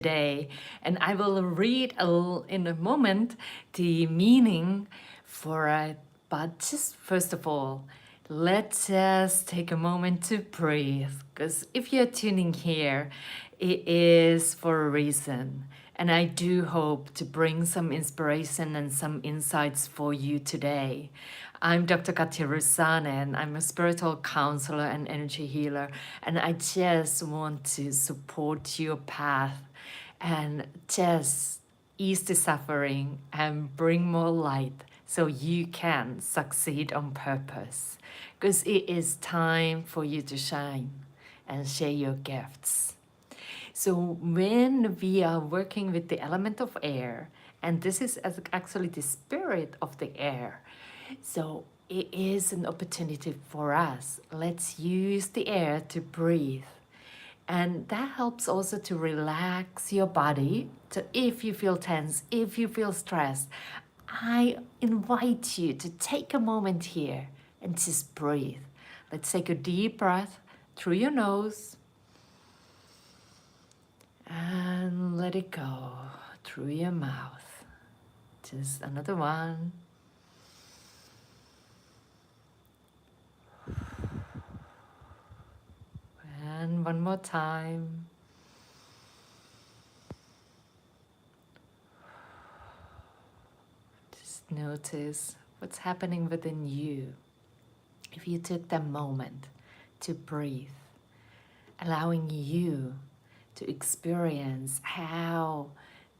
today, and I will read in a moment the meaning for it. But just first of all, let's just take a moment to breathe, because if you're tuning here, it is for a reason. And I do hope to bring some inspiration and some insights for you today. I'm Dr. Katya Rusana, and I'm a spiritual counselor and energy healer. And I just want to support your path and just ease the suffering and bring more light so you can succeed on purpose. Because it is time for you to shine and share your gifts. So when we are working with the element of air, and this is actually the spirit of the air, so it is an opportunity for us. Let's use the air to breathe. And that helps also to relax your body. So if you feel tense, if you feel stressed, I invite you to take a moment here and just breathe. Let's take a deep breath through your nose and let it go through your mouth. Just another one. And one more time. Just notice what's happening within you. If you took that moment to breathe, allowing you to experience how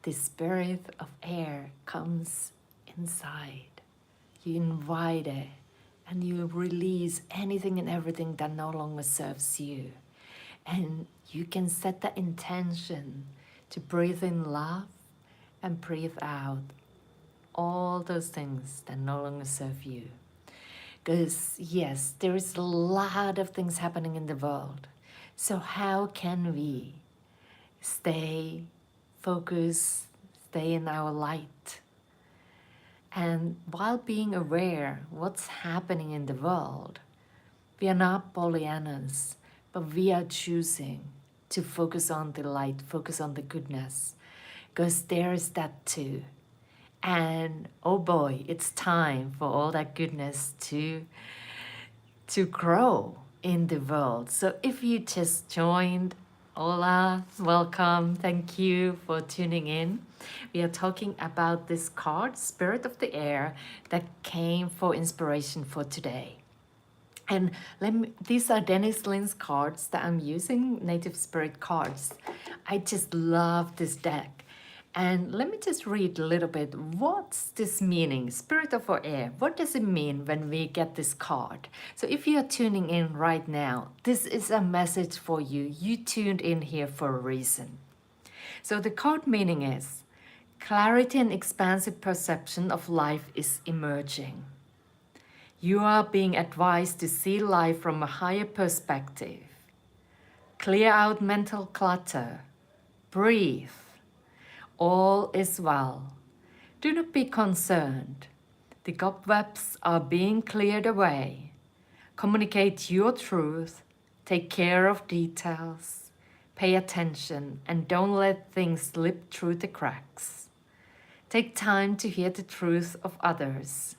the spirit of air comes inside. You invite it and you release anything and everything that no longer serves you. And you can set the intention to breathe in love and breathe out all those things that no longer serve you. Because yes, there is a lot of things happening in the world. So how can we stay focused, stay in our light? And while being aware what's happening in the world, we are not Pollyannas, but we are choosing to focus on the light, focus on the goodness, because there is that too. And oh boy, it's time for all that goodness to grow in the world. So if you just joined, hola, welcome, thank you for tuning in. We are talking about this card, Spirit of the Air, that came for inspiration for today. And these are Dennis Lin's cards that I'm using, Native Spirit cards. I just love this deck. And let me just read a little bit. What's this meaning? Spirit of our air. What does it mean when we get this card? So if you are tuning in right now, this is a message for you. You tuned in here for a reason. So the card meaning is, clarity and expansive perception of life is emerging. You are being advised to see life from a higher perspective. Clear out mental clutter. Breathe. All is well. Do not be concerned. The cobwebs are being cleared away. Communicate your truth. Take care of details. Pay attention and don't let things slip through the cracks. Take time to hear the truth of others.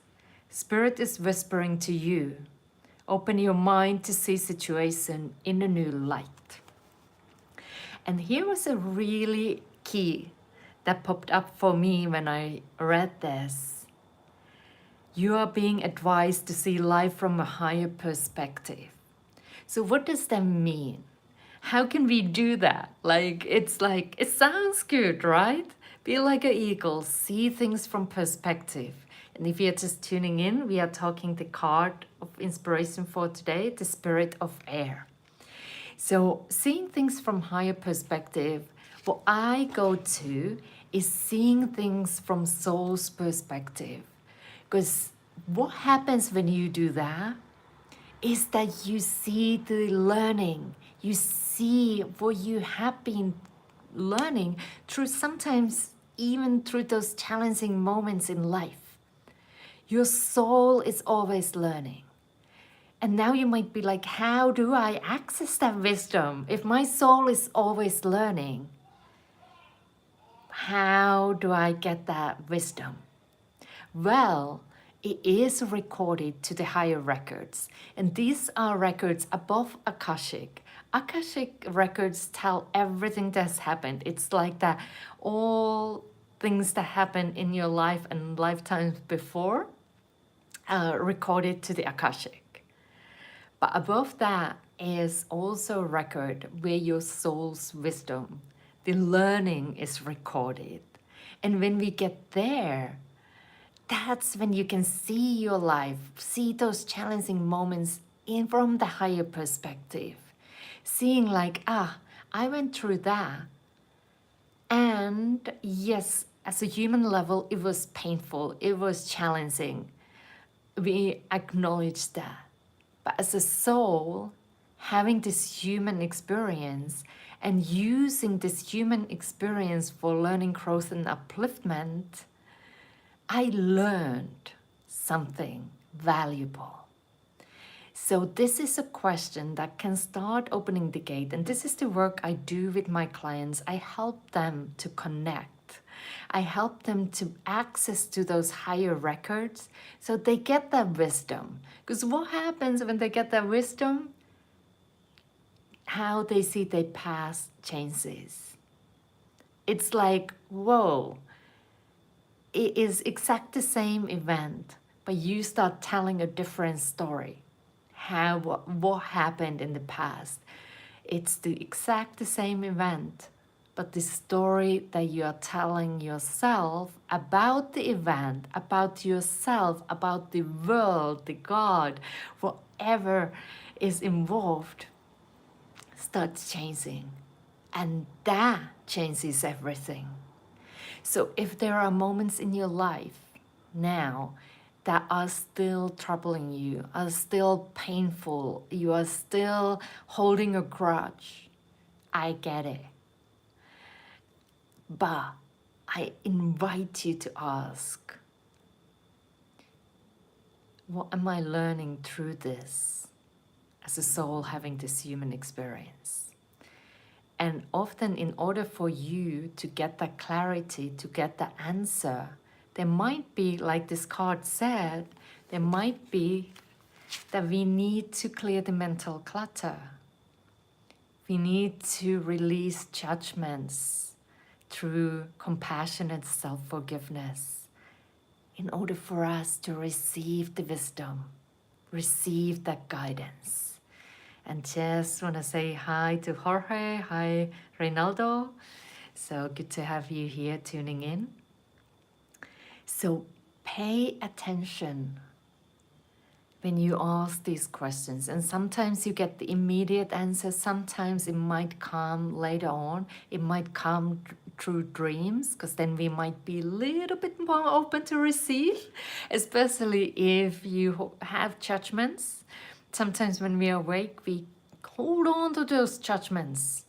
Spirit is whispering to you. Open your mind to see situation in a new light. And here was a really key that popped up for me when I read this. You are being advised to see life from a higher perspective. So what does that mean? How can we do that? It sounds good, right? Be like an eagle, see things from perspective. And if you're just tuning in, we are talking the card of inspiration for today, the Spirit of Air. So seeing things from higher perspective, what I go to is seeing things from soul's perspective. Because what happens when you do that is that you see the learning, you see what you have been learning through sometimes even through those challenging moments in life. Your soul is always learning. And now you might be like, how do I access that wisdom if my soul is always learning? How do I get that wisdom? Well, it is recorded to the higher records, and these are records above Akashic. Akashic records tell everything that's happened. It's like that all things that happened in your life and lifetimes before recorded to the Akashic. But above that is also a record where your soul's wisdom, the learning is recorded. And when we get there, that's when you can see your life, see those challenging moments in from the higher perspective. Seeing like, I went through that. And yes, as a human level, it was painful, it was challenging. We acknowledge that. But as a soul, having this human experience and using this human experience for learning, growth, and upliftment, I learned something valuable. So this is a question that can start opening the gate. And this is the work I do with my clients. I help them to connect. I help them to access to those higher records so they get that wisdom. Because what happens when they get that wisdom? How they see their past changes. It's like, whoa, it is exact the same event, but you start telling a different story. What happened in the past? It's the exact the same event, but the story that you are telling yourself about the event, about yourself, about the world, the God, whatever is involved, starts changing. And that changes everything. So if there are moments in your life now that are still troubling you, are still painful, you are still holding a grudge, I get it. But I invite you to ask, what am I learning through this as a soul having this human experience? And often in order for you to get that clarity, to get the answer, there might be, like this card said, there might be that we need to clear the mental clutter. We need to release judgments through compassionate self-forgiveness in order for us to receive the wisdom, receive that guidance. And just want to say hi to Jorge, hi Reynaldo. So good to have you here tuning in. So pay attention when you ask these questions. And sometimes you get the immediate answer. Sometimes it might come later on. It might come through dreams, because then we might be a little bit more open to receive, especially if you have judgments. Sometimes when we are awake, we hold on to those judgments.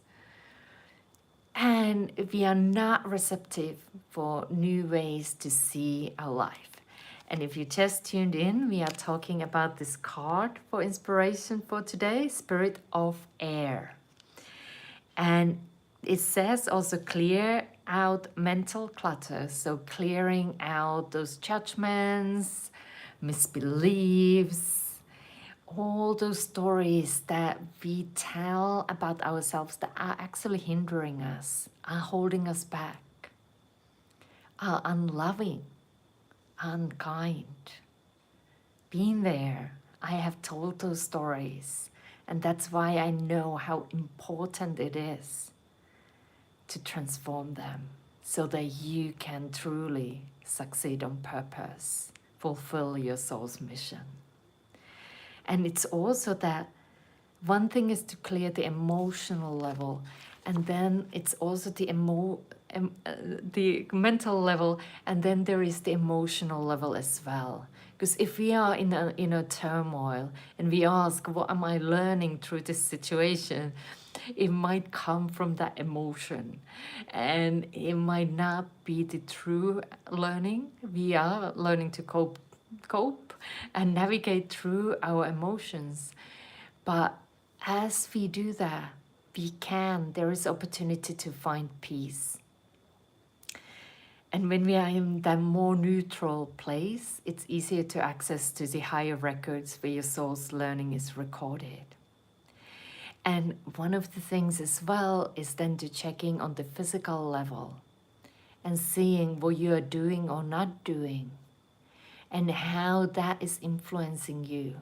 And we are not receptive for new ways to see our life. And if you just tuned in, we are talking about this card for inspiration for today, Spirit of Air. And it says also clear out mental clutter. So clearing out those judgments, misbeliefs, all those stories that we tell about ourselves that are actually hindering us, are holding us back, are unloving, unkind. Been there, I have told those stories, and that's why I know how important it is to transform them so that you can truly succeed on purpose, fulfill your soul's mission. And it's also that one thing is to clear the emotional level, and then it's also the mental level, and then there is the emotional level as well. Because if we are in a turmoil and we ask, what am I learning through this situation? It might come from that emotion, and it might not be the true learning. We are learning to cope and navigate through our emotions. But as we do that, there is opportunity to find peace. And when we are in that more neutral place, it's easier to access to the higher records where your soul's learning is recorded. And one of the things as well is then to checking on the physical level and seeing what you are doing or not doing and how that is influencing you.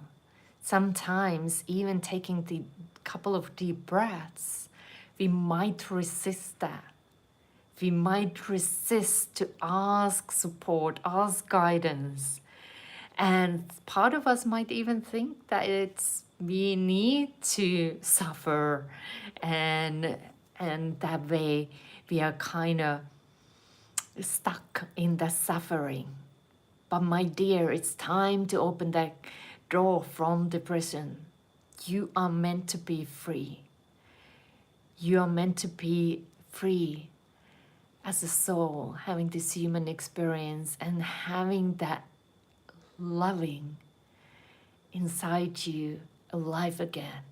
Sometimes even taking the couple of deep breaths, we might resist that. We might resist to ask support, ask guidance. And part of us might even think that we need to suffer, and that way we are kind of stuck in the suffering. But my dear, it's time to open that door from the prison. You are meant to be free. You are meant to be free as a soul, having this human experience and having that loving inside you alive again.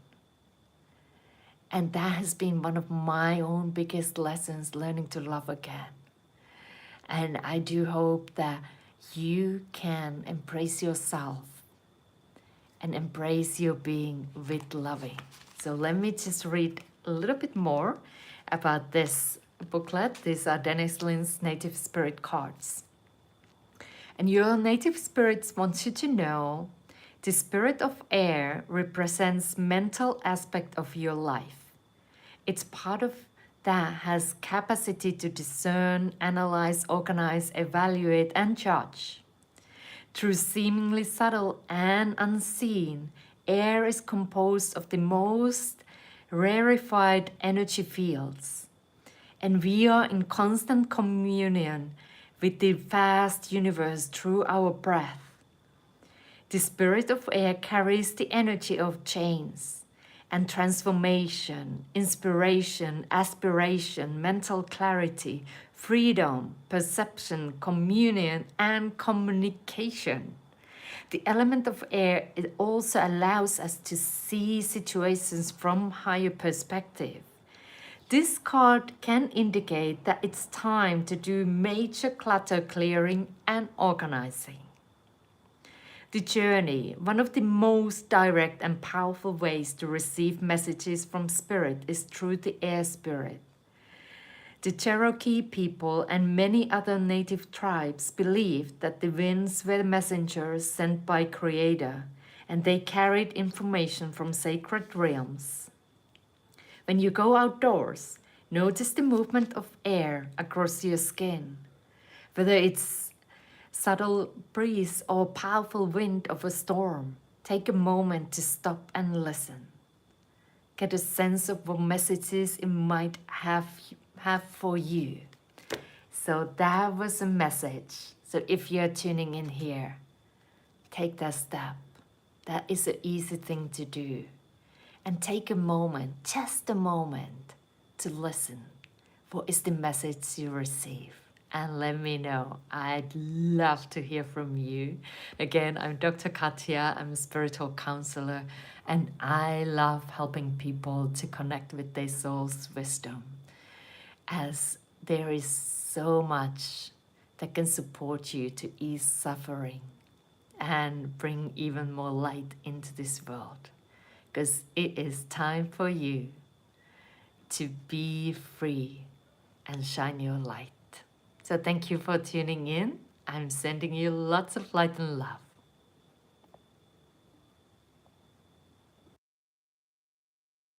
And that has been one of my own biggest lessons, learning to love again. And I do hope that you can embrace yourself and embrace your being with loving. So let me just read a little bit more about this booklet. These are Dennis Lin's Native Spirit cards. And your native spirits want you to know the spirit of air represents mental aspect of your life. It's part of that has capacity to discern, analyze, organize, evaluate, and judge. Through seemingly subtle and unseen, air is composed of the most rarefied energy fields. And we are in constant communion with the vast universe through our breath. The spirit of air carries the energy of change and transformation, inspiration, aspiration, mental clarity, freedom, perception, communion, and communication. The element of air, it also allows us to see situations from higher perspective. This card can indicate that it's time to do major clutter clearing and organizing. The journey, one of the most direct and powerful ways to receive messages from spirit is through the air spirit. The Cherokee people and many other native tribes believed that the winds were messengers sent by Creator, and they carried information from sacred realms. When you go outdoors, notice the movement of air across your skin, whether it's subtle breeze or powerful wind of a storm. Take a moment to stop and listen. Get a sense of what messages it might have for you. So that was a message. So if you're tuning in here, take that step. That is an easy thing to do. And take a moment, just a moment, to listen. What is the message you receive? And let me know. I'd love to hear from you. Again, I'm Dr. Katja. I'm a spiritual counselor, and I love helping people to connect with their soul's wisdom, as there is so much that can support you to ease suffering and bring even more light into this world. Because it is time for you to be free and shine your light. So thank you for tuning in. I'm sending you lots of light and love.